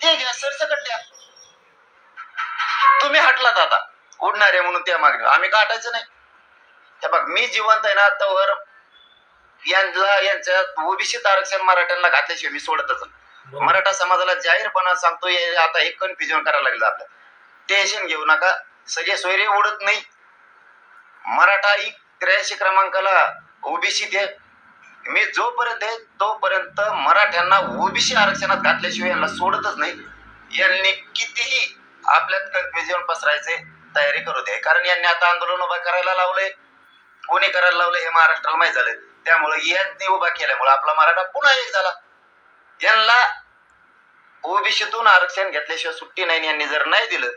ते घ्या सरसकट द्या. तुम्ही हटलात आता उडणारे म्हणून त्या मागणी आम्ही काटायचं नाही. हे बघ मी जिवंत आहे ना तर यांच्या ओबीसीत आरक्षण मराठ्यांना घातल्याशिवाय मी सोडतच नाही. मराठा समाजाला जाहीरपणा सांगतो आता हे कन्फ्युजन करायला लागलं आपल्याला. टेन्शन घेऊ नका, सगळे सोयरे उडत नाही. मराठा 83 क्रमांकाला ओबीसी ते मी जोपर्यंत आहे तोपर्यंत मराठ्यांना ओबीसी आरक्षणात घातल्याशिवाय यांना सोडतच नाही. यांनी कितीही आपल्यात कन्फ्युजन पसरायचे तयारी करू दे, कारण यांनी आता आंदोलन उभा करायला लावलंय. कोणी करायला लावलं हे महाराष्ट्राला माहित झालंय. त्यामुळे यांनी उभा केल्यामुळे आपला मराठा पुन्हा एक झाला. यांना ओबीसीतून आरक्षण घेतल्याशिवाय सुट्टी नाही. यांनी जर नाही दिलं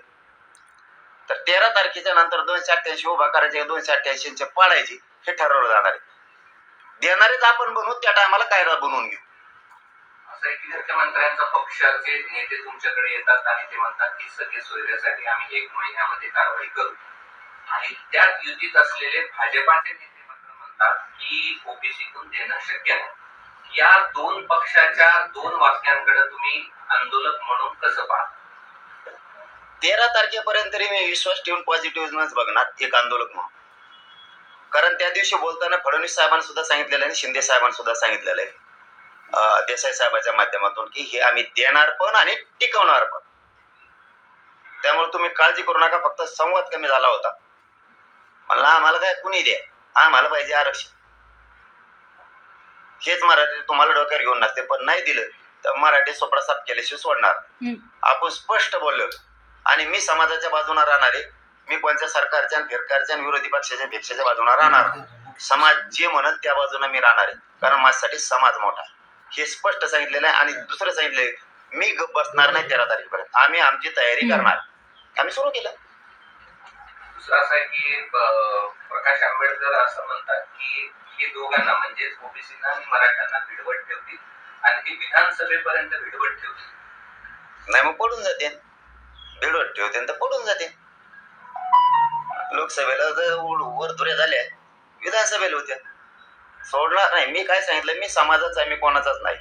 तर 13 तारखेच्या नंतर 288 उभा करायचे, 288 पाळायची हे ठरवलं जाणार आहे. देणारेच आपण बनवू, त्या टायमाला कायदा बनवून घेऊ. असं आहे की मुख्यमंत्र्यांचा पक्षाचे नेते तुमच्याकडे येतात आणि ते म्हणतात की सगळे सोयऱ्यासाठी आम्ही 1 महिन्यामध्ये कारवाई करू, आणि त्यात युतीत असलेले भाजपाचे नेते मात्र म्हणतात की ओबीसीतून देणं शक्य नाही. या दोन पक्षाच्या दोन वाक्यांकडे तुम्ही आंदोलक म्हणून कसं पाहता? 13 तारखेपर्यंत तरी मी विश्वास ठेवून पॉझिटिव्हच बघणार एक आंदोलक म्हणून. कारण त्या दिवशी बोलताना फडणवीस साहेबांनी सुद्धा सांगितलेलं आहे, शिंदे साहेबांनी सुद्धा सांगितलेलं आहे देसाई साहेबांच्या माध्यमातून की हे आम्ही देणार पण आणि टिकवणार पण. त्यामुळे तुम्ही काळजी करू नका. फक्त संवाद कमी झाला होता. मला आम्हाला काय कुणी द्या, आम्हाला पाहिजे आरक्षण. हेच मराठी तुम्हाला डोक्यावर घेऊन नसते, पण नाही दिलं तर मराठी सोपडा साफ केल्याशिवाय सोडणार. आपण स्पष्ट बोललो आणि मी समाजाच्या बाजूने राहणार आहे. मी कोणत्या सरकारच्या फिरकारच्या विरोधी पक्षाच्या भिक्षाच्या बाजूने राहणार. समाज जे म्हणत त्या बाजूने मी राहणार आहे, कारण माझ्यासाठी समाज मोठा हे स्पष्ट सांगितलेलं आहे. आणि दुसरं सांगितलंय मी गप बसणार नाही 13 तारखेपर्यंत. आम्ही आमची तयारी करणार. आम्ही सुरू केलं. दुसरं असं आहे की प्रकाश आंबेडकर असं म्हणतात की हे दोघांना म्हणजेच ओबीसीना आणि मराठ्यांना भिडवत ठेवतील आणि ते विधानसभेपर्यंत भिडवत ठेवतील. नाही मग पडून जाते. भिडवत ठेवते तर पडून जाते. लोकसभेला जर वरधुऱ्या झाल्या विधानसभेला होत्या. सोडणार नाही. मी काय सांगितलं, मी समाजाचा आहे, मी कोणाचाच नाही.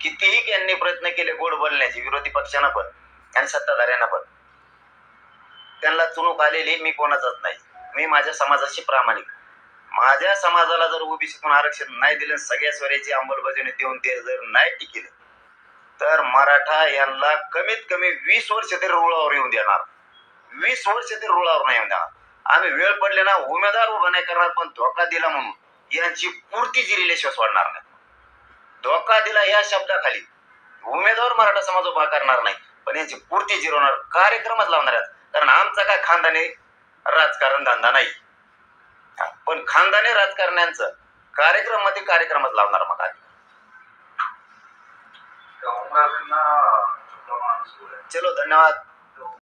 कितीही यांनी प्रयत्न केले गोड बोलण्याचे विरोधी पक्षांना पण आणि सत्ताधाऱ्यांना पण, त्यांना चुणूक आलेली मी कोणाचाच नाही. मी माझ्या समाजाशी प्रामाणिक. माझ्या समाजाला जर ओबीसीतून आरक्षण नाही दिलं, सगळ्या स्वराची अंमलबजावणी देऊन ते जर नाही टिकलं तर मराठा यांना कमीत कमी 20 वर्ष तरी रुळावर येऊन देणार. 20 वर्ष तरी रुळावर नाही येऊन देणार. आम्ही वेळ पडले ना उमेदवार उभा नाही करणार, पण धोका दिला म्हणून यांची पूर्ती जिरल्याशिवाय सोडणार नाही. धोका दिला या शब्दाखाली उमेदवार मराठा समाज उभा करणार नाही, पण यांची पूर्ती जिरवणार. कार्यक्रमच लावणार आहेत. कारण आमचा काय खानदानी राजकारण धंदा नाही, पण खानदानी राजकारण्यांचं कार्यक्रम मध्ये कार्यक्रमच लावणार. मग चलो धन्यवाद.